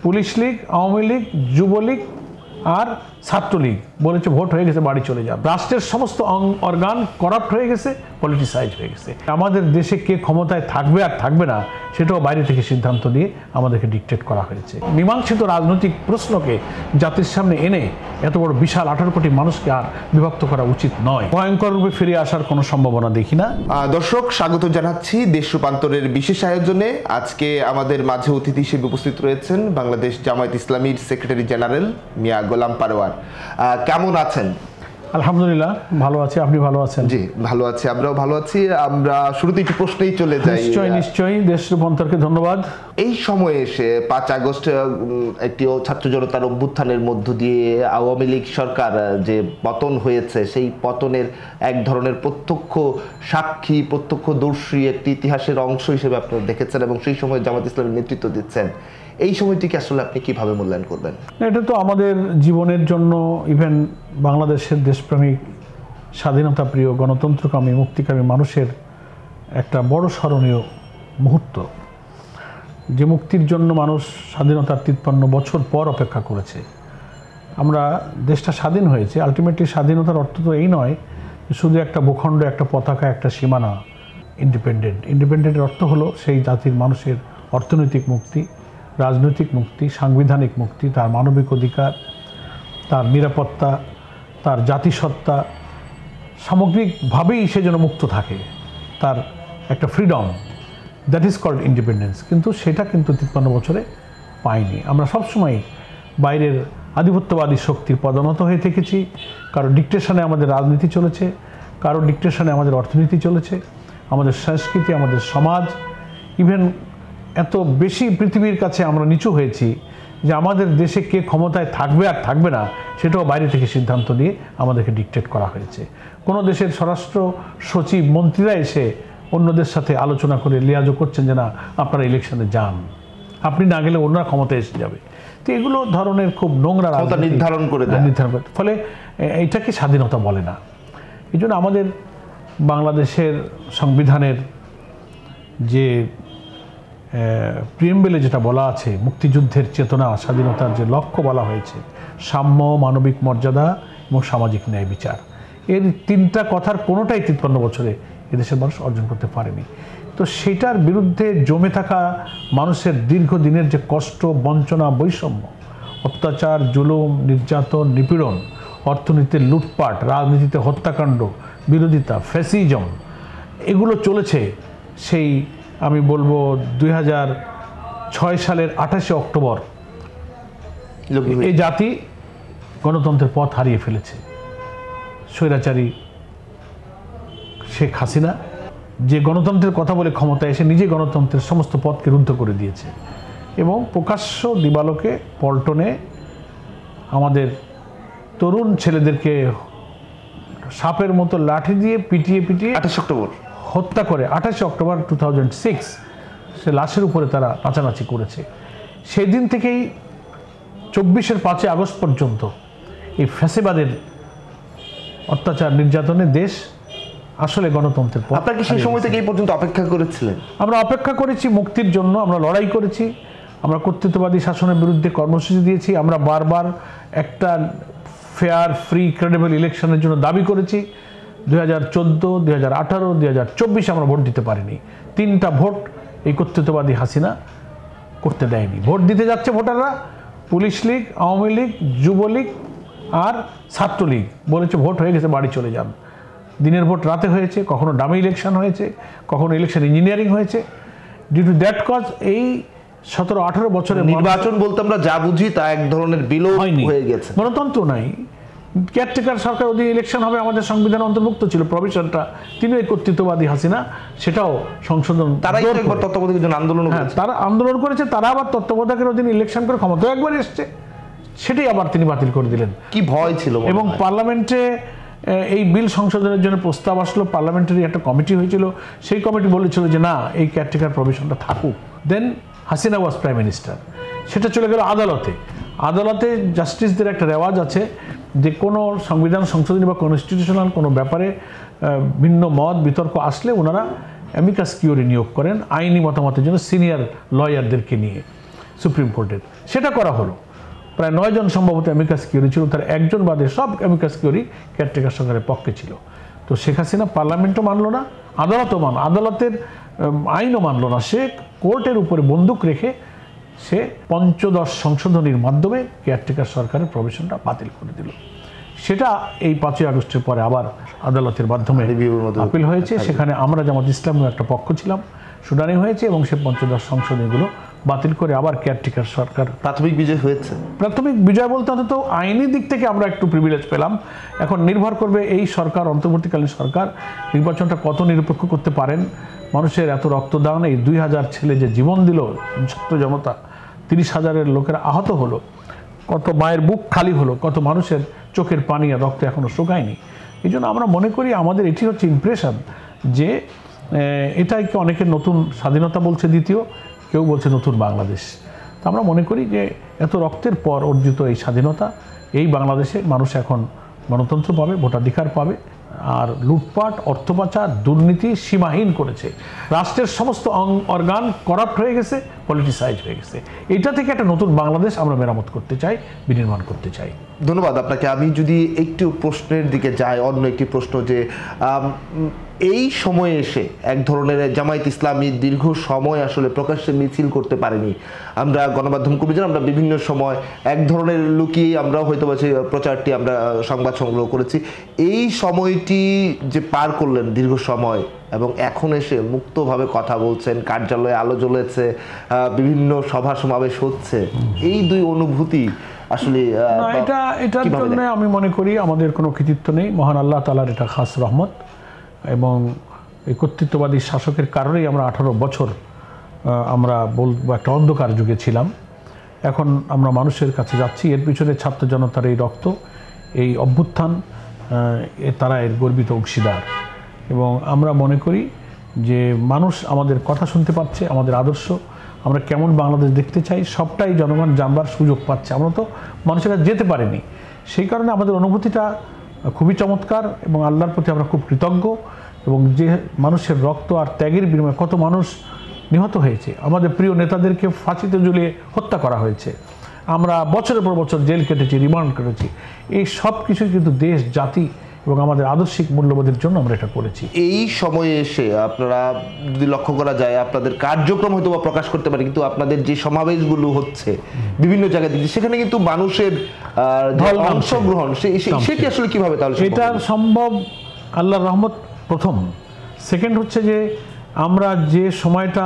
Police League, Awami League, Jubo League আর ছাত্রলীগ বলেছে vote হয়ে গেছে, বাড়ি চলে যান। রাষ্ট্রের সমস্ত অর্গান করাপ্ট হয়ে গেছে, পলিটিসাইজ হয়ে গেছে। আমাদের দেশে কে ক্ষমতায় থাকবে আর থাকবে না সেটাও বাইরে থেকে সিদ্ধান্ত দিয়ে আমাদেরকে ডিকটেট করা হয়েছে। মীমাংসিত রাজনৈতিক প্রশ্নকে জাতির সামনে এনে এত বড় বিশাল 18 কোটি মানুষকে আর বিভক্ত করা উচিত নয়। ভয়ঙ্কর রূপে ফিরে আসার কোনো সম্ভাবনা দেখি না। দর্শক, স্বাগত জানাচ্ছি দেশ রূপান্তরের বিশেষ আয়োজনে। আজকে আমাদের মাঝে অতিথি হিসেবে উপস্থিত রয়েছেন বাংলাদেশ জামায়াত ইসলামীর সেক্রেটারি জেনারেল মিয়া গোলাম পারোয়ার। কেমন আছেন? আলহামদুলিল্লাহ ভালো আছি, আপনি ভালো আছেন? জি ভালো আছি, আমরাও ভালো আছি। আমরা শুরুতে একটু প্রশ্নেই চলে যাই। নিশ্চয়ই দেশ রূপান্তরকে ধন্যবাদ। এই সময়ে এসে 5 আগস্ট একটি ছাত্র জনতার অভ্যুত্থানের মধ্য দিয়ে আওয়ামী লীগ সরকার যে পতন হয়েছে, সেই পতনের এক ধরনের প্রত্যক্ষ সাক্ষী, প্রত্যক্ষদর্শী একটি ইতিহাসের অংশ হিসেবে আপনারা দেখেছেন এবং সেই সময় জামায়াত ইসলামের নেতৃত্ব দিচ্ছেন। এই সময়টিকে আসলে আপনি কিভাবে মূল্যায়ন করবেন? এটা তো আমাদের জীবনের জন্য, ইভেন বাংলাদেশের দেশপ্রেমিক, স্বাধীনতা প্রিয়, গণতন্ত্রকামী, মুক্তিকামী মানুষের একটা বড় স্মরণীয় মুহূর্ত। যে মুক্তির জন্য মানুষ স্বাধীনতার 53 বছর পর অপেক্ষা করেছে। আমরা দেশটা স্বাধীন হয়েছে, আলটিমেটলি স্বাধীনতার অর্থ তো এই নয় শুধু একটা ভূখণ্ড, একটা পতাকা, একটা সীমানা। ইন্ডিপেন্ডেন্টের অর্থ হলো সেই জাতির মানুষের অর্থনৈতিক মুক্তি, রাজনৈতিক মুক্তি, সাংবিধানিক মুক্তি, তার মানবিক অধিকার, তার নিরাপত্তা, তার জাতিসত্তা, সামগ্রিকভাবেই সে যেন মুক্ত থাকে, তার একটা freedom, that is called independence. কিন্তু সেটা কিন্তু 53 বছরে পাইনি। আমরা সবসময় বাইরের আধিপত্যবাদী শক্তির পদনত হয়ে থেকেছি। কারো ডিকটেশনে আমাদের রাজনীতি চলেছে, কারো ডিকটেশনে আমাদের অর্থনীতি চলেছে, আমাদের সংস্কৃতি, আমাদের সমাজ। ইভেন এত বেশি পৃথিবীর কাছে আমরা নিচু হয়েছি যে আমাদের দেশে কে ক্ষমতায় থাকবে আর থাকবে না সেটাও বাইরে থেকে সিদ্ধান্ত নিয়ে আমাদেরকে ডিকটেট করা হয়েছে। কোনো দেশের স্বরাষ্ট্র সচিব, মন্ত্রীরা এসে অন্যদের সাথে আলোচনা করে লিয়াজও করছেন যে না আপনারা ইলেকশনে যান, আপনি না গেলে অন্যরা ক্ষমতায় এসে যাবে। তো এগুলো ধরনের খুব নোংরা নির্ধারণ করে ফলে এইটাকে স্বাধীনতা বলে না। এই জন্য আমাদের বাংলাদেশের সংবিধানের যে প্রিএম্বলে যেটা বলা আছে, মুক্তিযুদ্ধের চেতনা, স্বাধীনতার যে লক্ষ্য বলা হয়েছে, সাম্য, মানবিক মর্যাদা এবং সামাজিক ন্যায় বিচার, এর 3টা কথার কোনোটাই 53 বছরে এদেশের মানুষ অর্জন করতে পারেনি। তো সেটার বিরুদ্ধে জমে থাকা মানুষের দীর্ঘদিনের যে কষ্ট, বঞ্চনা, বৈষম্য, অত্যাচার, জুলুম, নির্যাতন, নিপীড়ন, অর্থনীতিতে লুটপাট, রাজনীতিতে হত্যাকাণ্ড, বিরোধিতা, ফ্যাসিজম, এগুলো চলেছে সেই আমি বলবো 2006 সালের 28শে অক্টোবর এই জাতি গণতন্ত্রের পথ হারিয়ে ফেলেছে। স্বৈরাচারী শেখ হাসিনা যে গণতন্ত্রের কথা বলে ক্ষমতায় এসে নিজে গণতন্ত্রের সমস্ত পথকে রুদ্ধ করে দিয়েছে এবং প্রকাশ্য দিবালোকে পল্টনে আমাদের তরুণ ছেলেদেরকে সাপের মতো লাঠি দিয়ে পিটিয়ে 28 অক্টোবর হত্যা করে। 28 অক্টোবর 2006 সে লাশের উপরে তারা নাচানাচি করেছে। সেই দিন থেকেই 24-এর 5 আগস্ট পর্যন্ত এই ফ্যাসিবাদের অত্যাচার, নির্যাতনে দেশ আসলে গণতন্ত্রের পথ। আপনারা কি সেই সময় থেকে এই পর্যন্ত অপেক্ষা করেছিলেন? আমরা অপেক্ষা করেছি মুক্তির জন্য, আমরা লড়াই করেছি, আমরা কর্তৃত্ববাদী শাসনের বিরুদ্ধে কর্মসূচি দিয়েছি, আমরা বারবার একটা ফেয়ার, ফ্রি, ক্রেডিবল ইলেকশনের জন্য দাবি করেছি। 2014, 2018, 2024 আমরা ভোট দিতে পারিনি। 3টা ভোট এই কর্তৃত্ববাদী হাসিনা করতে দেয়নি। ভোট দিতে যাচ্ছে ভোটাররা পুলিশ লীগ, আওয়ামী লীগ, যুবলীগ আর ছাত্রলীগ বলেছে ভোট হয়ে গেছে, বাড়ি চলে যান। দিনের ভোট রাতে হয়েছে, কখনো ডামি ইলেকশন হয়েছে, কখনো ইলেকশন ইঞ্জিনিয়ারিং হয়েছে। ডিউ টু দ্যাট কজ এই 17-18 বছরের নির্বাচন বলতে আমরা যা বুঝি তা এক ধরনের বিলোপ হয়ে গেছে। গণতন্ত্র নাই। কেয়ারটেকার সরকার অধীনে ইলেকশন হবে, আমাদের সংবিধানে অন্তর্ভুক্ত ছিল প্রভিশনটা, তিনি এই কর্তৃত্ববাদী হাসিনা সেটাও সংশোধন, তারাই একবার তত্ত্বাবধায়কের জন্য আন্দোলন, তারা আন্দোলন করেছে, তারা আবার তত্ত্বাবধায়কের অধীনে ইলেকশন করে ক্ষমতা একবার এসছে, সেটাই আবার তিনি বাতিল করে দিলেন। কি ভয় ছিল! এবং পার্লামেন্টে এই বিল সংশোধনের জন্য প্রস্তাব আসলো, পার্লামেন্টারি একটা কমিটি হয়েছিল, সেই কমিটি বলেছিল যে না এই কেয়ারটেকার প্রভিশনটা থাকুক। দেন হাসিনা ওয়াজ প্রাইম মিনিস্টার, সেটা চলে গেল আদালতে। আদালতে জাস্টিসদের একটা রেওয়াজ আছে যে কোনো সংবিধান সংশোধনী বা কনস্টিটিউশনাল কোনো ব্যাপারে ভিন্ন মত বিতর্ক আসলে ওনারা অ্যামিকাস কিউরি নিয়োগ করেন আইনি মতামতের জন্য সিনিয়র লয়ারদেরকে নিয়ে। সুপ্রিম কোর্টের, সেটা করা হলো। প্রায় 9 জন সম্ভবত অ্যামিকাস কিউরি ছিল, তার একজন বাদে সব অ্যামিকাস কিউরি কেয়ারটেকার সরকারের পক্ষে ছিল। তো শেখ হাসিনা পার্লামেন্টও মানল না, আদালতের আইনও মানল না, সে কোর্টের উপরে বন্দুক রেখে সে 15 সংশোধনীর মাধ্যমে কেয়ারটেকার সরকারের প্রভিশনটা বাতিল করে দিল। সেটা এই 5ই আগস্টের পরে আবার আদালতের মাধ্যমে আপিল হয়েছে, সেখানে আমরা জামাত ইসলামের একটা পক্ষ ছিলাম, শুনানি হয়েছে এবং সে 15 সংশোধনীগুলো বাতিল করে আবার কেয়ারটেকার সরকার। প্রাথমিক বিজয় হয়েছে, প্রাথমিক বিজয় বলতে অন্তত আইনি দিক থেকে আমরা একটু প্রিভিলেজ পেলাম। এখন নির্ভর করবে এই সরকার, অন্তর্বর্তীকালীন সরকার নির্বাচনটা কত নিরপেক্ষ করতে পারেন। মানুষের এত রক্তদান, এই 2000 ছেলে যে জীবন দিল, ছাত্র জনতা, 30,000-এর লোকেরা আহত হলো, কত মায়ের বুক খালি হলো, কত মানুষের চোখের পানি আর রক্ত এখনো শুকায়নি। এই জন্য আমরা মনে করি আমাদের এটি হচ্ছে ইমপ্রেশন যে এটাকে অনেকের নতুন স্বাধীনতা বলছে, দ্বিতীয় কেউ বলছে নতুন বাংলাদেশ। তো আমরা মনে করি যে এত রক্তের পর অর্জিত এই স্বাধীনতা, এই বাংলাদেশে মানুষ এখন গণতন্ত্র পাবে, ভোটাধিকার পাবে। আর লুটপাট, অর্থ পাচার, দুর্নীতি সীমাহীন করেছে, রাষ্ট্রের সমস্ত অর্গান করাপ্ট হয়ে গেছে, পলিটিসাইজ হয়ে গেছে। এটা থেকে একটা নতুন বাংলাদেশ আমরা মেরামত করতে চাই, বিনির্মাণ করতে চাই। ধন্যবাদ আপনাকে। আমি যদি একটু প্রশ্নের দিকে যাই, অন্য একটি প্রশ্ন, যে এই সময়ে এসে এক ধরনের জামায়াত ইসলামী দীর্ঘ সময় আসলে প্রকাশ্যে মিছিল করতে পারেনি। আমরা গণমাধ্যম কর্মীরা আমরা বিভিন্ন সময় এক ধরনের লুকিয়ে আমরা হয়তো প্রচারটি আমরা সংবাদ সংগ্রহ করেছি। এই সময়টি যে পার করলেন দীর্ঘ সময় এবং এখন এসে মুক্তভাবে কথা বলছেন, কার্যালয়ে আলো জ্বলেছে, বিভিন্ন সভা সমাবেশ হচ্ছে, এই দুই অনুভূতি আসলে এটার জন্য আমি মনে করি আমাদের কোনো কৃতিত্ব নেই, মহান আল্লাহ তাআলার এটা খাস রহমত। এবং এই কর্তৃত্ববাদী শাসকের কারণেই আমরা 18 বছর আমরা বলবো একটা অন্ধকার যুগে ছিলাম। এখন আমরা মানুষের কাছে যাচ্ছি, এর পিছনে ছাত্র জনতার এই রক্ত, এই অভ্যুত্থান, তারা এর গর্বিত অংশীদার। এবং আমরা মনে করি যে মানুষ আমাদের কথা শুনতে পাচ্ছে, আমাদের আদর্শ, আমরা কেমন বাংলাদেশ দেখতে চাই সবটাই জনগণ জানবার সুযোগ পাচ্ছে। আমরা তো মানুষেরা যেতে পারিনি, সেই কারণে আমাদের অনুভূতিটা খুবই চমৎকার এবং আল্লাহর প্রতি আমরা খুব কৃতজ্ঞ। এবং যে মানুষের রক্ত আর ত্যাগের বিনিময়ে কত মানুষ নিহত হয়েছে, আমাদের প্রিয় নেতাদেরকে ফাঁসিতে ঝুলিয়ে হত্যা করা হয়েছে, আমরা বছরের পর বছর জেল কেটেছি, রিমান্ড করেছি, এই সব কিছুই কিন্তু দেশ, জাতি এবং আমাদের আদর্শিক মূল্যবোধের জন্য আমরা এটা করেছি। এই সময়ে এসে আপনারা যদি লক্ষ্য করা যায়, আপনাদের কার্যক্রম হয়তো বা প্রকাশ করতে পারে, কিন্তু আপনাদের যে সমাবেশগুলো হচ্ছে বিভিন্ন জায়গায় দিচ্ছে, সেখানে কিন্তু মানুষের অংশগ্রহণ সেটি আসলে কিভাবে তাহলে এটা সম্ভব? আল্লাহর রহমত প্রথম। সেকেন্ড হচ্ছে যে আমরা যে সময়টা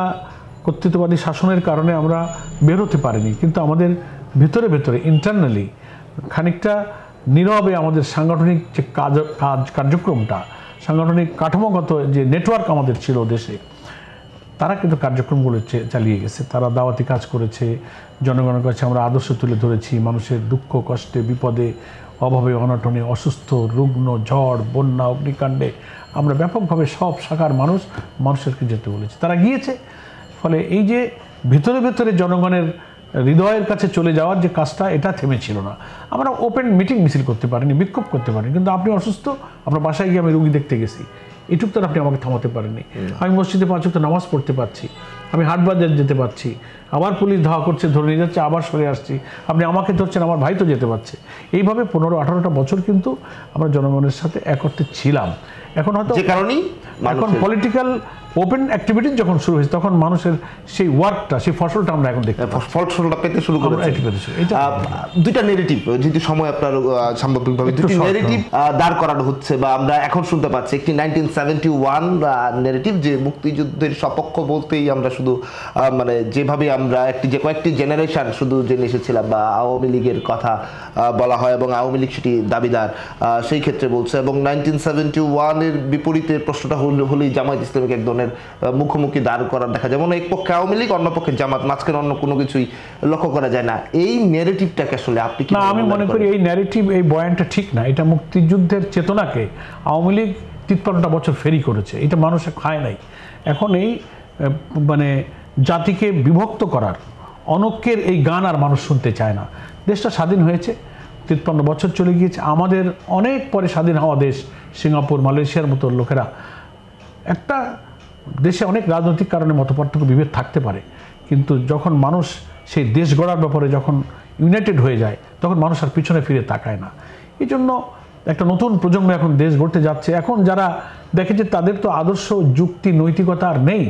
কর্তৃত্ববাদী শাসনের কারণে আমরা বের হতে পারিনি, কিন্তু আমাদের ভেতরে ভেতরে ইন্টারনালি খানিকটা নীরবে আমাদের সাংগঠনিক যে কার্যক্রমটা, সাংগঠনিক কাঠামোগত যে নেটওয়ার্ক আমাদের ছিল দেশে, তারা কিন্তু কার্যক্রমগুলো চালিয়ে গেছে। তারা দাওয়াতি কাজ করেছে, জনগণের কাছে আমরা আদর্শ তুলে ধরেছি, মানুষের দুঃখ কষ্টে, বিপদে, অভাবে, অনটনে, অসুস্থ, রুগ্ন, ঝড়, বন্যা, অগ্নিকাণ্ডে আমরা ব্যাপকভাবে সব শাখার মানুষেরকে যেতে বলেছি, তারা গিয়েছে। ফলে এই যে ভেতরে ভেতরে জনগণের হৃদয়ের কাছে চলে যাওয়ার যে কাজটা, এটা থেমেছিল না। আমরা ওপেন মিটিং মিছিল করতে পারিনি, বিক্ষোভ করতে পারিনি, কিন্তু আপনি অসুস্থ, আপনার বাসায় গিয়ে আমি রুগী দেখতে গেছি, এটুক তো আপনি আমাকে থামাতে পারেননি। আমি মসজিদে 5 ওয়াক্ত নামাজ পড়তে পারছি, আমি হাট বাজার যেতে পারছি, আবার পুলিশ ধাওয়া করছে, ধরে নিয়ে যাচ্ছে, আবার সরে আসছি, আপনি আমাকে ধরছেন, আমার ভাই তো যেতে পারছে। এইভাবে 15-18টা বছর কিন্তু আমরা জনগণের সাথে একত্রে ছিলাম। এখন হয়তো যে কারণেই এখন পলিটিক্যাল ওপেন অ্যাক্টিভিটিস যখন শুরু হয়েছে, তখন মানুষের সেই ওয়ার্কটা, সেই ফসলটা আমরা এখন দেখতে ফসলটা পেতে শুরু করেছি। দুইটা নেগেটিভ, যেহেতু সময় আপনার সাম্প্রতিকভাবে দুটি নেগেটিভ দাঁড় করানো হচ্ছে বা আমরা এখন শুনতে পাচ্ছি। একটি 1971 নেগেটিভ, যে মুক্তিযুদ্ধের সপক্ষ বলতেই আমরা শুধু মানে যেভাবে আমরা যে কয়েকটি জেনারেশন শুধু জেনে এসেছিলাম, বা আওয়ামী লীগের কথা বলা হয় এবং আওয়ামী লীগ সেটি দাবিদার সেই ক্ষেত্রে বলছে। এবং 1971 এর বিপরীতে প্রশ্নটা হলেই জামায়াত ইসলামীকে এক ধরনের মুখোমুখি দাঁড় করার দেখা যায়, এক পক্ষে আওয়ামী লীগ, অন্য পক্ষে জামাত, মাঝখানে অন্য কোনো কিছুই লক্ষ্য করা যায় না। এই ন্যারেটিভটাকে আসলে আপনি কি? না, আমি মনে করি এই ন্যারেটিভ, এই বয়ানটা ঠিক না। এটা মুক্তিযুদ্ধের চেতনাকে আওয়ামী লীগ 53টা বছর ফেরি করেছে, এটা মানুষে খায় নাই। এখন এই মানে জাতিকে বিভক্ত করার অনৈক্যের এই গান আর মানুষ শুনতে চায় না। দেশটা স্বাধীন হয়েছে, 53 বছর চলে গিয়েছে, আমাদের অনেক পরে স্বাধীন হওয়া দেশ, সিঙ্গাপুর, মালয়েশিয়ার মতো লোকেরা, একটা দেশে অনেক রাজনৈতিক কারণে মতপার্থক্য বিভেদ থাকতে পারে, কিন্তু যখন মানুষ সেই দেশ গড়ার ব্যাপারে যখন ইউনাইটেড হয়ে যায় তখন মানুষ আর পিছনে ফিরে তাকায় না। এই জন্য একটা নতুন প্রজন্ম এখন দেশ গড়তে যাচ্ছে। এখন যারা দেখে যে তাদের তো আদর্শ, যুক্তি, নৈতিকতা আর নেই,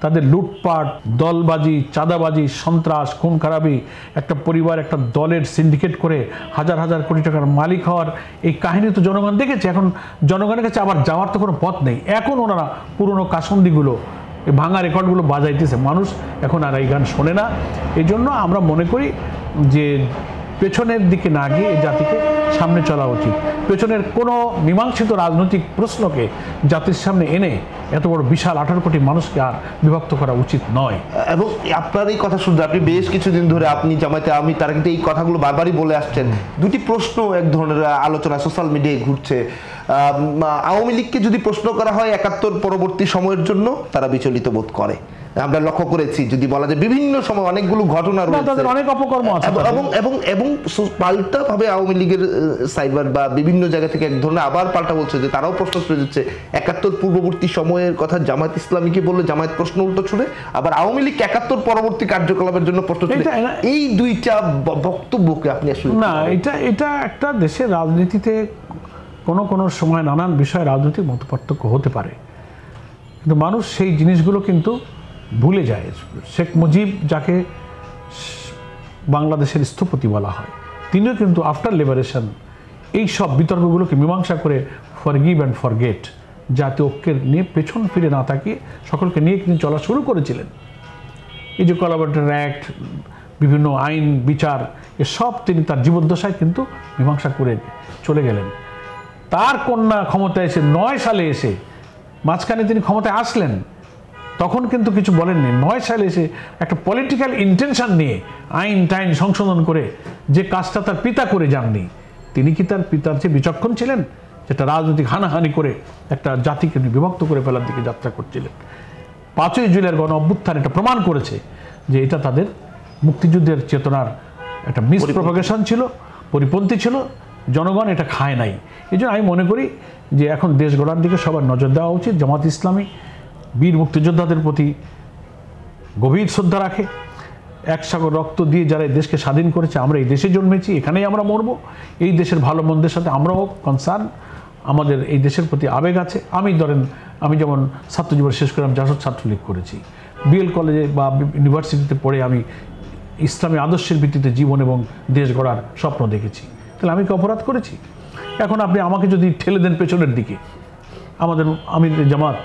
তাদের লুটপাট, দলবাজি, চাঁদাবাজি, সন্ত্রাস, খুন খারাপি, একটা পরিবার একটা দলের সিন্ডিকেট করে হাজার হাজার কোটি টাকার মালিক হওয়ার এই কাহিনী তো জনগণ দেখেছে। এখন জনগণের কাছে আবার যাওয়ার তো কোনো পথ নেই। এখন ওনারা পুরনো কাসন্দিগুলো, এই ভাঙা রেকর্ডগুলো বাজাইতেছে। মানুষ এখন আর এই গান শোনে না। এই জন্য আমরা মনে করি যে পেছনের দিকে না গিয়ে এই জাতিকে সামনে চলা উচিত। পেছনের কোনো মীমাংসিত রাজনৈতিক প্রশ্নকে জাতির সামনে এনে এত বড় বিশাল 18 কোটি মানুষকে আর বিভক্ত করা উচিত নয়। এবং আপনার এই কথা শুনতে, আপনি বেশ কিছুদিন ধরে আপনি জামায়াতে আমি তারা কিন্তু এই কথাগুলো বারবারই বলে আসছেন। দুটি প্রশ্ন এক ধরনের আলোচনা সোশ্যাল মিডিয়ায় ঘুরছে। আওয়ামী লীগকে যদি প্রশ্ন করা হয় 71 পরবর্তী সময়ের জন্য, তারা বিচলিত বোধ করে। আমরা লক্ষ্য করেছি, যদি বলা যায় বিভিন্ন সময় অনেকগুলো ঘটনা রয়েছে, অনেক অপকর্ম আছে, এবং পাল্টা ভাবে আওয়ামী লীগের সাইবার বা বিভিন্ন জায়গা থেকে এক ধরনের আবার পাল্টা বলছে যে তারাও প্রশ্ন ছুড়ে দিচ্ছে 71 পূর্ববর্তী সময়ের কথা জামায়াত ইসলামীকে বললে জামায়াত প্রশ্ন উল্টো ছুড়ে, আবার আওয়ামী লীগ 71 পরবর্তী কার্যকলাপের জন্য প্রশ্ন ছুড়ে। এই দুইটা বক্তব্যকে আপনি আসলে না, এটা একটা দেশের রাজনীতিতে কোনো সময় নানান বিষয়ে রাজনৈতিক মতপার্থক্য হতে পারে, কিন্তু মানুষ সেই জিনিসগুলো কিন্তু ভুলে যায়। শেখ মুজিব, যাকে বাংলাদেশের স্থপতি বলা হয়, তিনিও কিন্তু আফটার লিবারেশন এই সব বিতর্কগুলোকে মীমাংসা করে ফরগিভ অ্যান্ড ফরগেট, জাতীয় ঐক্যের নিয়ে পেছন ফিরে না তাকিয়ে সকলকে নিয়ে কিন্তু চলা শুরু করেছিলেন। এই যে কোলাবরেটর অ্যাক্ট, বিভিন্ন আইন বিচার, এসব তিনি তার জীবদ্দশায় কিন্তু মীমাংসা করে চলে গেলেন। তার কন্যা ক্ষমতায় এসে 9 সালে এসে, মাঝখানে তিনি ক্ষমতায় আসলেন, তখন কিন্তু কিছু বলেননি। 9 সালে এসে একটা পলিটিক্যাল ইন্টেনশন নিয়ে আইন টাইন সংশোধন করে যে কাজটা তার পিতা করে যাননি, তিনি কি তার পিতার চেয়ে বিচক্ষণ ছিলেন, যেটা রাজনৈতিক হানাহানি করে একটা জাতিকে বিভক্ত করে ফেলার দিকে যাত্রা করছিলেন? 5ই জুলাইয়ের গণ অভ্যুত্থান এটা প্রমাণ করেছে যে এটা তাদের মুক্তিযুদ্ধের চেতনার একটা মিসপ্রপাগেশন ছিল, পরিপন্থী ছিল। জনগণ এটা খায় নাই। এই জন্য আমি মনে করি যে এখন দেশ গড়ার দিকে সবার নজর দেওয়া উচিত। জামাত ইসলামী বীর মুক্তিযোদ্ধাদের প্রতি গভীর শ্রদ্ধা রাখে। এক সাগর রক্ত দিয়ে যারা এই দেশকে স্বাধীন করেছে, আমরা এই দেশে জন্মেছি, এখানেই আমরা মরব। এই দেশের ভালো মন্দের সাথে আমরাও কনসার্ন, আমাদের এই দেশের প্রতি আবেগ আছে। আমি যেমন ছাত্রজীবন শেষ করে আমি জাসদ ছাত্রলীগ করেছি, বিএল কলেজে বা ইউনিভার্সিটিতে পড়ে আমি ইসলামী আদর্শের ভিত্তিতে জীবন এবং দেশ গড়ার স্বপ্ন দেখেছি। তাহলে আমি কি অপরাধ করেছি? এখন আপনি আমাকে যদি ঠেলে দেন পেছনের দিকে, আমাদের আমির জামাত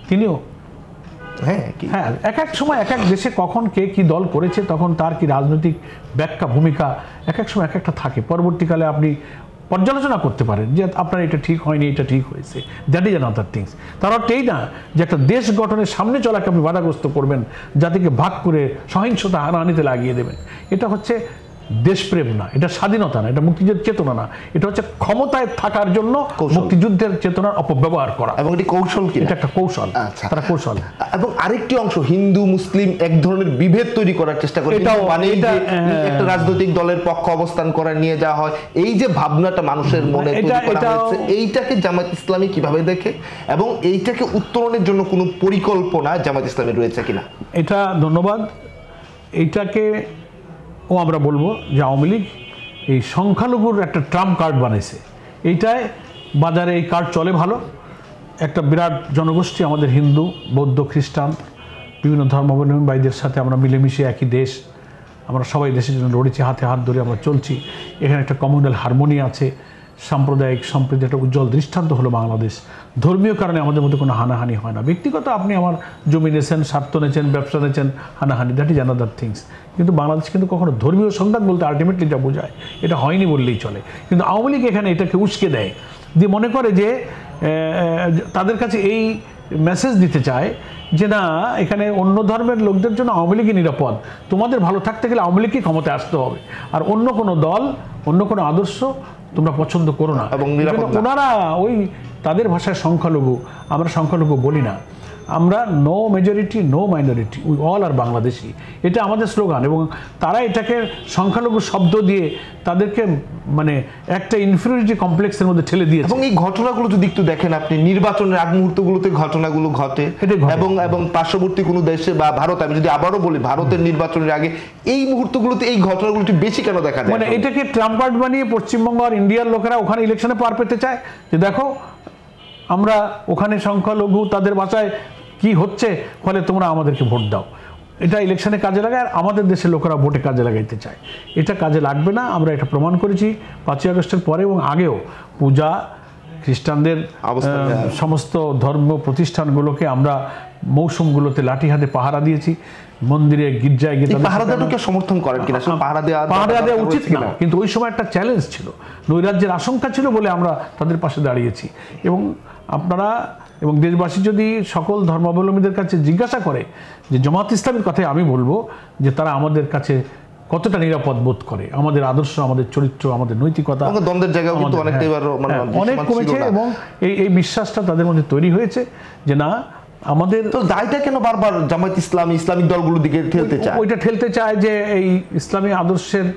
তিনিও হ্যাঁ এক এক সময় এক এক দেশে কখন কে কি দল করেছে, তখন তার কি রাজনৈতিক ব্যাখ্যা ভূমিকা এক এক সময় এক একটা থাকে। পরবর্তীকালে আপনি পর্যালোচনা করতে পারেন যে আপনার এটা ঠিক হয়নি, এটা ঠিক হয়েছে, দ্যাট ইজ অ্যানাদার থিংস। তার অর্থ এই না যে একটা দেশ গঠনের সামনে চলাকে আপনি বাধাগ্রস্ত করবেন, জাতিকে ভাগ করে সহিংসতা হানাহানিতে লাগিয়ে দেবেন। এটা হচ্ছে দেশপ্রেম না, এটা স্বাধীনতা না, এটা মুক্তিযুদ্ধের চেতনা না, এটা হচ্ছে ক্ষমতায় থাকার জন্য মুক্তিযুদ্ধের চেতনার অপব্যবহার করা। এবং এটি কৌশল কি? এটা একটা কৌশল। আচ্ছা, তারা কৌশল। এবং আরেকটি অংশ হিন্দু মুসলিম এক ধরনের বিভেদ তৈরি করার চেষ্টা করে, মানে একটা রাজনৈতিক দলের পক্ষ অবস্থান করা নিয়ে যাওয়া হয়, এই যে ভাবনাটা মানুষের মনে তৈরি করা হয়েছে, এইটাকে জামায়াত ইসলামী কিভাবে দেখে এবং এইটাকে উত্তরণের জন্য কোনো পরিকল্পনা জামায়াত ইসলামের রয়েছে কিনা? এটা ধন্যবাদ। এইটাকে আমরা বলবো যে আওয়ামী লীগ এই সংখ্যালঘুর একটা ট্রাম্প কার্ড বানাইছে। এইটায় বাজারে এই কার্ড চলে ভালো। একটা বিরাট জনগোষ্ঠী আমাদের হিন্দু, বৌদ্ধ, খ্রিস্টান, বিভিন্ন ধর্মাবলম্বী ভাইদের সাথে আমরা মিলেমিশে একই দেশ, আমরা সবাই দেশের জন্য লড়েছি, হাতে হাত ধরে আমরা চলছি। এখানে একটা কমিউনাল হারমোনি আছে, সাম্প্রদায়িক সম্প্রীতি একটা উজ্জ্বল দৃষ্টান্ত হলো বাংলাদেশ। ধর্মীয় কারণে আমাদের মধ্যে কোনো হানাহানি হয় না। ব্যক্তিগত আপনি আমার জমি নিয়েছেন, স্বার্থ নিয়েছেন, ব্যবসা নিয়েছেন, হানাহানি, দ্যাট ইজ অ্যানাদার থিংস। কিন্তু বাংলাদেশ কিন্তু কখনো ধর্মীয় সংঘাত বলতে আলটিমেটলি যা বোঝায় এটা হয়নি বললেই চলে। কিন্তু আওয়ামী লীগ এখানে এটাকে উস্কে দেয়, দিয়ে মনে করে যে তাদের কাছে এই মেসেজ দিতে চায় যে না, এখানে অন্য ধর্মের লোকদের জন্য আওয়ামী লীগই নিরাপদ, তোমাদের ভালো থাকতে গেলে আওয়ামী লীগকে ক্ষমতায় আসতে হবে, আর অন্য কোনো দল, অন্য কোনো আদর্শ তোমরা পছন্দ করো না। এবং ওনারা ওই তাদের ভাষায় সংখ্যালঘু, আমরা সংখ্যালঘু বলি না, আমরা no majority no minority, we all are Bangladeshi, এটা আমাদের স্লোগান। এবং তারা এটাকে সংখ্যালঘু শব্দ দিয়ে তাদেরকে মানে একটা ইনফিরিয়রিটি কমপ্লেক্সের মধ্যে ঠেলে দিয়েছে। এবং এই ঘটনাগুলো যদি একটু দেখেন আপনি, নির্বাচনের আগ মুহূর্তগুলোতে ঘটনাগুলো ঘটে এবং পার্শ্ববর্তী কোনো দেশে বা ভারত, আমি যদি আবারও বলি ভারতের নির্বাচনের আগে এই মুহূর্তগুলোতে এই ঘটনাগুলো একটু বেশি কেন দেখা যায়? মানে এটাকে ট্রাম্প কার্ড বানিয়ে পশ্চিমবঙ্গ আর ইন্ডিয়ার লোকেরা ওখানে ইলেকশনে পার পেতে চায়, যে দেখো আমরা ওখানে সংখ্যালঘু, তাদের ভাষায় কি হচ্ছে, ফলে তোমরা আমাদেরকে ভোট দাও। এটা ইলেকশনে কাজে লাগায়, আর আমাদের দেশের লোকেরা ভোটে কাজে লাগাইতে চায়। এটা কাজে লাগবে না, আমরা এটা প্রমাণ করেছি 5ই আগস্টের পরে এবং আগেও। পূজা, খ্রিস্টানদের সমস্ত ধর্ম প্রতিষ্ঠানগুলোকে আমরা মৌসুমগুলোতে লাঠি হাতে পাহারা দিয়েছি, মন্দিরে গির্জায় গিয়ে পাহারা দেওয়াকে সমর্থন করেন কিনা, পাহারা দেওয়া উচিত কিনা, কিন্তু ওই সময় একটা চ্যালেঞ্জ ছিল, নৈরাজ্যের আশঙ্কা ছিল বলে আমরা তাদের পাশে দাঁড়িয়েছি। এবং আপনারা এবং দেশবাসী যদি সকল ধর্মাবলম্বীদের কাছে জিজ্ঞাসা করে যে জামাত ইসলামের কথাই আমি বলবো যে তারা আমাদের কাছে কতটা নিরাপদ বোধ করে, আমাদের আদর্শ, আমাদের চরিত্র, আমাদের নৈতিকতা, দ্বন্দ্বের জায়গাও কিন্তু অনেক কমেছে। এবং এই বিশ্বাসটা তাদের মধ্যে তৈরি হয়েছে যে না, আমাদের তো দায়টা কেন বারবার জামায়াত ইসলামী ইসলামিক দলগুলোর দিকে ঠেলতে চায়? ওইটা ঠেলতে চায় যে এই ইসলামী আদর্শের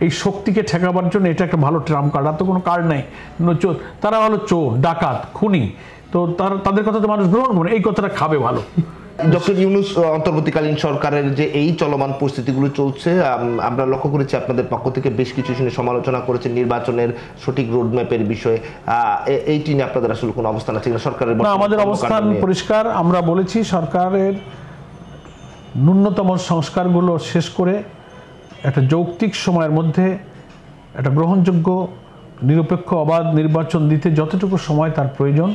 এই শক্তিকে ঠেকাবার জন্য এটা একটা ভালো ট্রাম্প কার্ড। আর তো কোনো কার্ড নেই, তারা হলো চোর, ডাকাত, খুনি, তো তাদের কথা তো মানুষ গ্রহণ করে, এই কথাটা খাবে ভালো। ডক্টর ইউনূস অন্তর্বর্তীকালীন সরকারের যে এই চলমান পরিস্থিতিগুলো চলছে, আমরা লক্ষ্য করেছি আপনাদের পক্ষ থেকে বেশ কিছু সমালোচনা করেছেন নির্বাচনের সঠিক রোডম্যাপের বিষয়ে। এইটি নিয়ে আপনাদের আসলে কোনো অবস্থান আছে কিনা সরকারের? আমাদের অবস্থান পরিষ্কার। আমরা বলেছি সরকারের ন্যূনতম সংস্কারগুলো শেষ করে একটা যৌক্তিক সময়ের মধ্যে একটা গ্রহণযোগ্য নিরপেক্ষ অবাধ নির্বাচন দিতে যতটুকু সময় তার প্রয়োজন,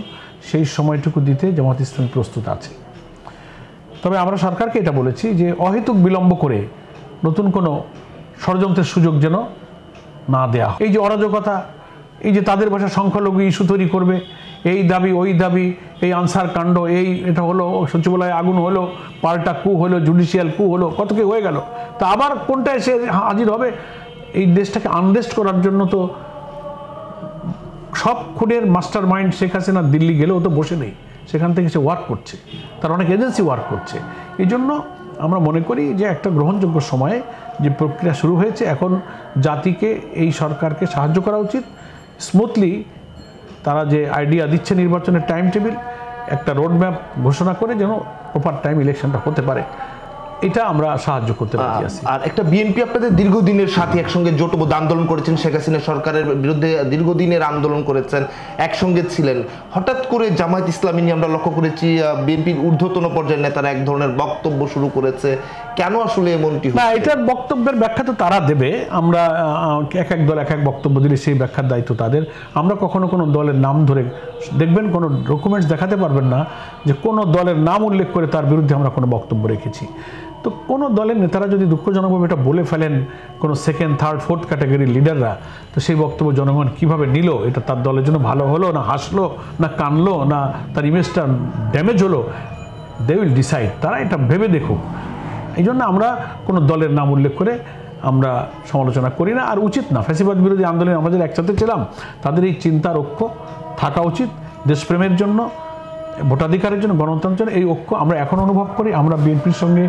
সেই সময়টুকু দিতে জামাত ইসলাম প্রস্তুত আছে। তবে আমরা সরকারকে এটা বলেছি যে অহেতুক বিলম্ব করে নতুন কোনো ষড়যন্ত্রের সুযোগ যেন না দেয়া। এই যে অরাজকতা, এই যে তাদের ভাষা সংখ্যালঘু ইস্যু তৈরি করবে, এই দাবি ওই দাবি, এই আনসার কাণ্ড, এটা হলো সচিবালয়ে আগুন হলো, পাল্টা কু হলো, জুডিশিয়াল কু হলো, কত কি হয়ে গেল, তা আবার কোনটা এসে হাজির হবে? এই দেশটাকে আনরেস্ট করার জন্য তো সব খুনের মাস্টার মাইন্ড শেখ হাসিনা দিল্লি গেলেও তো বসে নেই, সেখান থেকে সে ওয়ার্ক করছে, তার অনেক এজেন্সি ওয়ার্ক করছে। এই জন্য আমরা মনে করি যে একটা গ্রহণযোগ্য সময়ে যে প্রক্রিয়া শুরু হয়েছে, এখন জাতিকে এই সরকারকে সাহায্য করা উচিত। স্মুথলি তারা যে আইডিয়া দিচ্ছে নির্বাচনের টাইম টেবিল, একটা রোডম্যাপ ঘোষণা করে যেন প্রপার টাইম ইলেকশনটা হতে পারে, এটা আমরা সাহায্য করতে রাজি আছি। আর একটা বিএনপি আপনাদের দীর্ঘদিনের সাথে একসঙ্গে জোটবদ্ধ আন্দোলন করেছেন, শেখ হাসিনা সরকারের বিরুদ্ধে দীর্ঘদিনের আন্দোলন করেছেন, একসঙ্গে ছিলেন। হঠাৎ করে জামায়াত ইসলামী নিয়ে আমরা লক্ষ্য করেছি বিএনপির ঊর্ধ্বতন পর্যায়ের নেতারা এক ধরনের বক্তব্য শুরু করেছে, কেন আসলে এমনটি? না, এটার বক্তব্যের ব্যাখ্যা তো তারা দেবে, আমরা এক এক দল এক এক বক্তব্য দিলে সেই ব্যাখ্যার দায়িত্ব তাদের। আমরা কখনো কোনো দলের নাম ধরে দেখবেন, কোনো ডকুমেন্টস দেখাতে পারবেন না যে কোনো দলের নাম উল্লেখ করে তার বিরুদ্ধে আমরা কোনো বক্তব্য রেখেছি। তো কোনো দলের নেতারা যদি দুঃখজনকভাবে এটা বলে ফেলেন, কোনো সেকেন্ড থার্ড ফোর্থ ক্যাটাগরির লিডাররা, তো সেই বক্তব্য জনগণ কীভাবে নিল, এটা তার দলের জন্য ভালো হলো না হাসলো না কানলো না তার ইমেজটা ড্যামেজ হলো, দে উইল ডিসাইড, তারা এটা ভেবে দেখুক। এই জন্য আমরা কোনো দলের নাম উল্লেখ করে আমরা সমালোচনা করি না, আর উচিত না। ফ্যাসিবাদ বিরোধী আন্দোলনে আমরা যারা একসাথে ছিলাম, তাদের এই চিন্তার ঐক্য থাকা উচিত, দেশপ্রেমের জন্য, ভোটাধিকারের জন্য, গণতন্ত্রের জন্য। এই ঐক্য আমরা এখন অনুভব করি, আমরা বিএনপির সঙ্গে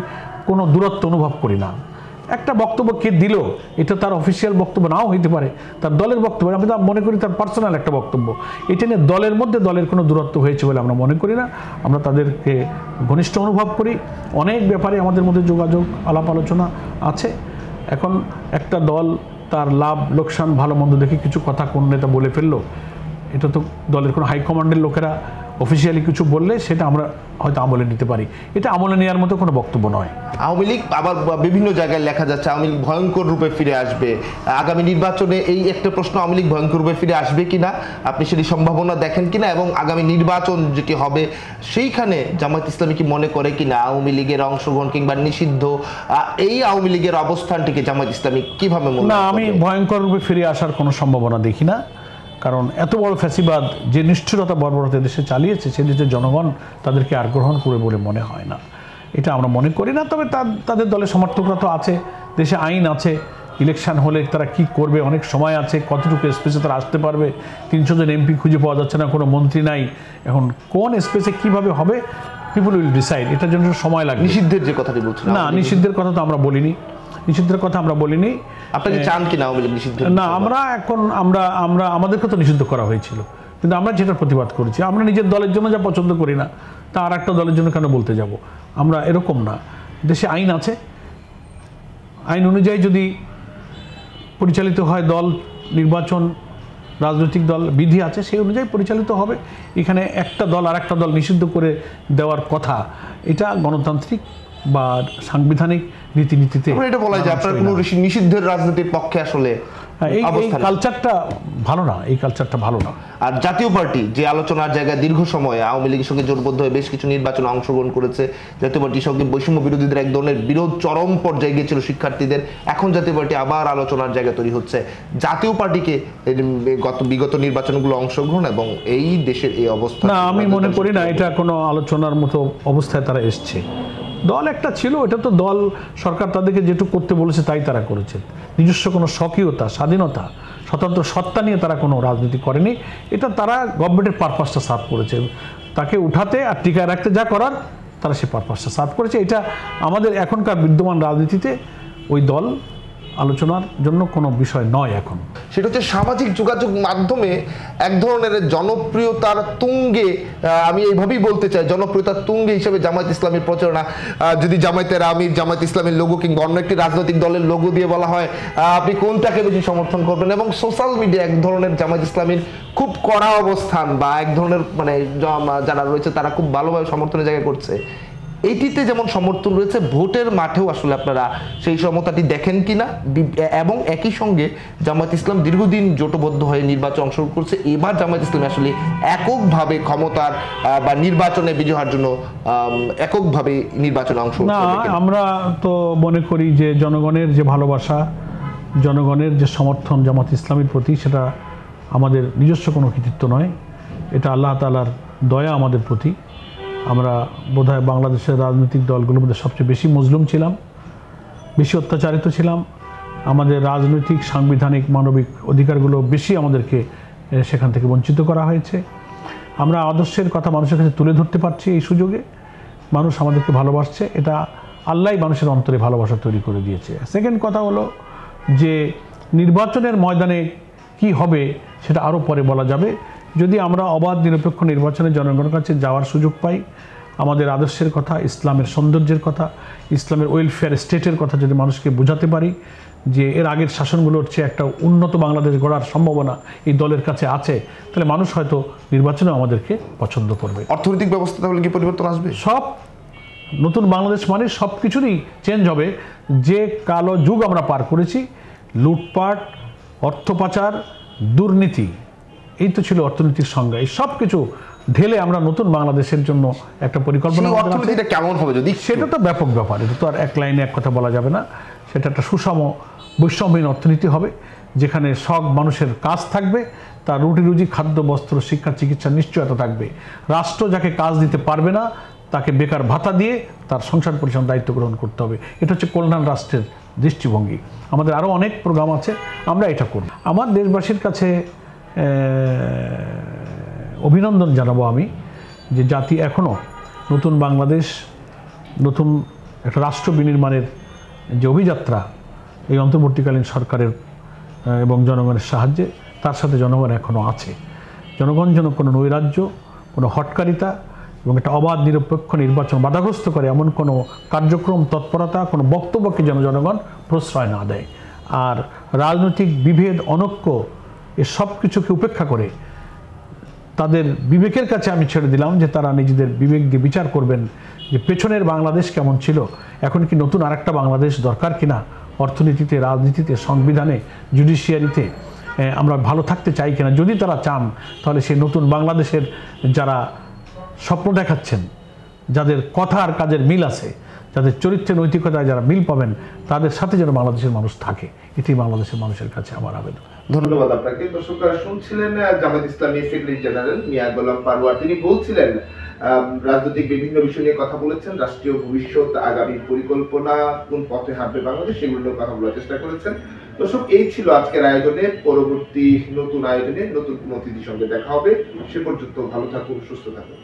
কোনো দূরত্ব অনুভব করি না। একটা বক্তব্য কে দিল, এটা তার অফিসিয়াল বক্তব্য নাও হইতে পারে, তার দলের বক্তব্য, আমি তো মনে করি তার পার্সোনাল একটা বক্তব্য। এটা নিয়ে দলের মধ্যে দলের কোনো দূরত্ব হয়েছে বলে আমরা মনে করি না। আমরা তাদেরকে ঘনিষ্ঠ অনুভব করি, অনেক ব্যাপারে আমাদের মধ্যে যোগাযোগ আলাপ আলোচনা আছে। এখন একটা দল তার লাভ লোকসান ভালো মন্দ দেখে কিছু কথা কোন নেতা বলে ফেললো, এটা তো দলের কোনো হাইকমান্ডের লোকেরা অফিসিয়ালি কিছু বললে সেটা আমরা হয়তো আমলে নিতে পারি, এটা আমলে নেওয়ার মতো কোনো বক্তব্য নয়। আওয়ামী লীগ আবার বিভিন্ন জায়গায় লেখা যাচ্ছে আওয়ামী লীগ ভয়ঙ্কর রূপে ফিরে আসবে আগামী নির্বাচনে। এই একটা প্রশ্ন, আওয়ামী লীগ ভয়ঙ্কর রূপে ফিরে আসবে কিনা, আপনি সেটি সম্ভাবনা দেখেন কিনা, এবং আগামী নির্বাচন যেটি হবে সেইখানে জামায়াত ইসলামী কি মনে করে কিনা আওয়ামী লীগের অংশগ্রহণ কিংবা নিষিদ্ধ, এই আওয়ামী লীগের অবস্থানটিকে জামায়াত ইসলামী কিভাবে মনে করে? না, আমি ভয়ঙ্কর রূপে ফিরে আসার কোনো সম্ভাবনা দেখি না, কারণ এত বড় ফ্যাসিবাদ যে নিষ্ঠুরতা বর্বরতা দেশে চালিয়েছে, সে দেশের জনগণ তাদেরকে আর গ্রহণ করে বলে মনে হয় না, এটা আমরা মনে করি না। তবে তাদের দলের সমর্থকরা তো আছে, দেশে আইন আছে, ইলেকশন হলে তারা কি করবে, অনেক সময় আছে, কতটুকু স্পেসে তারা আসতে পারবে। 300 জন এমপি খুঁজে পাওয়া যাচ্ছে না, কোনো মন্ত্রী নাই, এখন কোন স্পেসে কিভাবে হবে পিপল উইল ডিসাইড, এটার জন্য সময় লাগবে। নিষিদ্ধের যে কথাটি বলছেন, না, নিষিদ্ধের কথা তো আমরা বলিনি, নিষিদ্ধের কথা আমরা বলিনি। আপনাকে চান কি না আওয়ামী লীগ নিষিদ্ধ? না, আমরা এখন আমরা আমাদেরকে তো নিষিদ্ধ করা হয়েছিল, কিন্তু আমরা যেটা প্রতিবাদ করেছি, আমরা নিজের দলের জন্য যা পছন্দ করি না তা আর একটা দলের জন্য কেন বলতে যাব? আমরা এরকম না। দেশে আইন আছে, আইন অনুযায়ী যদি পরিচালিত হয় দল নির্বাচন, রাজনৈতিক দল বিধি আছে, সেই অনুযায়ী পরিচালিত হবে। এখানে একটা দল আর একটা দল নিষিদ্ধ করে দেওয়ার কথা, এটা গণতান্ত্রিক বা সাংবিধানিক রীতিনীতিতে এটা বলা যায় আপনার কোনো নিষিদ্ধের রাজনীতির পক্ষে আসলে এই কালচারটা ভালো না, এই কালচারটা ভালো না। আর জাতীয় পার্টি যে আলোচনার জায়গায় দীর্ঘ সময় আওয়ামী লীগের সঙ্গে জোটবদ্ধ হয়ে বেশ কিছু নির্বাচনে অংশগ্রহণ করেছে, জাতীয় পার্টির সঙ্গে বৈষম্য বিরোধীদের এক ধরনের বিরোধ চরম পর্যায়ে গিয়েছিল শিক্ষার্থীদের, এখন জাতীয় পার্টি আবার আলোচনার জায়গা তৈরি হচ্ছে। জাতীয় পার্টিকে বিগত নির্বাচনগুলো অংশগ্রহণ এবং এই দেশের এই অবস্থা, না আমি মনে করি না এটা কোনো আলোচনার মতো অবস্থায় তারা এসছে। দল একটা ছিল, এটা তো দল, সরকার তাদেরকে যেটুকু করতে বলেছে তাই তারা করেছে। নিজস্ব কোনো স্বকীয়তা, স্বাধীনতা, স্বতন্ত্র সত্তা নিয়ে তারা কোনো রাজনীতি করেনি। এটা তারা গভর্নমেন্টের পারপাসটা সার্ভ করেছে, তাকে উঠাতে আর টিকায় রাখতে যা করার তারা সেই পারপাসটা সার্ভ করেছে। এটা আমাদের এখনকার বিদ্যমান রাজনীতিতে ওই দল আলোচনার জন্য কোনো বিষয় নয় এখন। সেটা হচ্ছে সামাজিক যোগাযোগ মাধ্যমে এক ধরনের জনপ্রিয়তার তুঙ্গে, আমি এইভাবেই বলতে চাই, জনপ্রিয়তার তুঙ্গে হিসেবে জামায়াত ইসলামের প্রচারণা। যদি জামায়াতের আমির, জামায়াত ইসলামের লোগো কিংবা অন্য একটি রাজনৈতিক দলের লোগো দিয়ে বলা হয় আপনি কোনটাকে বেশি সমর্থন করবেন, এবং সোশ্যাল মিডিয়া এক ধরনের জামায়াত ইসলামের খুব কড়া অবস্থান বা এক ধরনের মানে যারা রয়েছে তারা খুব ভালোভাবে সমর্থনের জায়গা করছে, এইটিতে যেমন সমর্থন রয়েছে, ভোটের মাঠেও আসলে আপনারা সেই সমতাটি দেখেন কিনা? এবং একই সঙ্গে জামায়াত ইসলাম দীর্ঘদিন জোটবদ্ধ হয়ে নির্বাচন অংশগ্রহণ করছে, এবার জামায়াত ইসলাম আসলে এককভাবে ক্ষমতার বা নির্বাচনে বিজয় হওয়ার জন্য এককভাবে নির্বাচনে অংশগ্রহণ করবে? না, আমরা তো মনে করি যে জনগণের যে ভালোবাসা, জনগণের যে সমর্থন জামায়াত ইসলামের প্রতি, সেটা আমাদের নিজস্ব কোনো কৃতিত্ব নয়, এটা আল্লাহ তাআলার দয়া আমাদের প্রতি। আমরা বোধহয় বাংলাদেশের রাজনৈতিক দলগুলোর মধ্যে সবচেয়ে বেশি মজলুম ছিলাম, বেশি অত্যাচারিত ছিলাম। আমাদের রাজনৈতিক, সাংবিধানিক, মানবিক অধিকারগুলো বেশি আমাদেরকে সেখান থেকে বঞ্চিত করা হয়েছে। আমরা আদর্শের কথা মানুষের কাছে তুলে ধরতে পারছি এই সুযোগে, মানুষ আমাদেরকে ভালোবাসছে, এটা আল্লাহই মানুষের অন্তরে ভালোবাসা তৈরি করে দিয়েছে। সেকেন্ড কথা হলো যে নির্বাচনের ময়দানে কি হবে সেটা আরও পরে বলা যাবে। যদি আমরা অবাধ নিরপেক্ষ নির্বাচনে জনগণের কাছে যাওয়ার সুযোগ পাই, আমাদের আদর্শের কথা, ইসলামের সৌন্দর্যের কথা, ইসলামের ওয়েলফেয়ার স্টেটের কথা যদি মানুষকে বোঝাতে পারি, যে এর আগের শাসনগুলোর চেয়ে একটা উন্নত বাংলাদেশ গড়ার সম্ভাবনা এই দলের কাছে আছে, তাহলে মানুষ হয়তো নির্বাচনে আমাদেরকে পছন্দ করবে। অর্থনৈতিক ব্যবস্থা তাহলে কি পরিবর্তন আসবে? সব নতুন বাংলাদেশ মানে সব কিছুরই চেঞ্জ হবে। যে কালো যুগ আমরা পার করেছি, লুটপাট, অর্থ পাচার, দুর্নীতি, এই তো ছিল অর্থনীতির সংজ্ঞা। এই সব কিছু ঢেলে আমরা নতুন বাংলাদেশের জন্য একটা পরিকল্পনা, অর্থনীতিটা কেমন হবে যদি, সেটা তো ব্যাপক ব্যাপার, এটা তো আর এক লাইনে এক কথা বলা যাবে না। সেটা একটা সুষম বৈষম্যহীন অর্থনীতি হবে, যেখানে সব মানুষের কাজ থাকবে, তার রুটি রুজি, খাদ্য, বস্ত্র, শিক্ষা, চিকিৎসার নিশ্চয়তা থাকবে। রাষ্ট্র যাকে কাজ দিতে পারবে না তাকে বেকার ভাতা দিয়ে তার সংসার পরিচালনার দায়িত্ব গ্রহণ করতে হবে। এটা হচ্ছে কল্যাণ রাষ্ট্রের দৃষ্টিভঙ্গি। আমাদের আরও অনেক প্রোগ্রাম আছে, আমরা এটা করব। আমার দেশবাসীর কাছে অভিনন্দন জানাবো আমি, যে জাতি এখনও নতুন বাংলাদেশ, নতুন একটা রাষ্ট্র বিনির্মাণের যে অভিযাত্রা, এই অন্তর্বর্তীকালীন সরকারের এবং জনগণের সাহায্যে, তার সাথে জনগণ এখনও আছে। জনগণ যেন কোনো নৈরাজ্য, কোনো হটকারিতা এবং একটা অবাধ নিরপেক্ষ নির্বাচন বাধাগ্রস্ত করে এমন কোনো কার্যক্রম, তৎপরতা, কোনো বক্তব্যকে যেন জনগণ প্রশ্রয় না দেয়। আর রাজনৈতিক বিভেদ, অনৈক্য, এ সব কিছুকে উপেক্ষা করে তাদের বিবেকের কাছে আমি ছেড়ে দিলাম, যে তারা নিজেদের বিবেক দিয়ে বিচার করবেন যে পেছনের বাংলাদেশ কেমন ছিল, এখন কি নতুন আরেকটা বাংলাদেশ দরকার কিনা, অর্থনীতিতে, রাজনীতিতে, সংবিধানে, জুডিশিয়ারিতে আমরা ভালো থাকতে চাই কিনা। যদি তারা চান, তাহলে সেই নতুন বাংলাদেশের যারা স্বপ্ন দেখাচ্ছেন, যাদের কথা আর কাজের মিল আছে, যাদের চরিত্রে, নৈতিকতায় যারা মিল পাবেন, তাদের সাথে যেন বাংলাদেশের মানুষ থাকে, এটি বাংলাদেশের মানুষের কাছে আমার আবেদন। ধন্যবাদ আপনাকে। দর্শকরা শুনছিলেন জামায়াত ইসলামী সেক্রেটারি জেনারেল মিয়া গোলাম পারওয়ার, তিনি বলছিলেন রাজনৈতিক বিভিন্ন বিষয় নিয়ে কথা বলেছেন, রাষ্ট্রীয় ভবিষ্যৎ, আগামী পরিকল্পনা, কোন পথে হাঁটবে বাংলাদেশ, সেগুলো নিয়ে কথা বলার চেষ্টা করেছেন। দর্শক, এই ছিল আজকের আয়োজনে। পরবর্তী নতুন আয়োজনে নতুন কোনো অতিথির সঙ্গে দেখা হবে। সে পর্যন্ত ভালো থাকুন, সুস্থ থাকুন।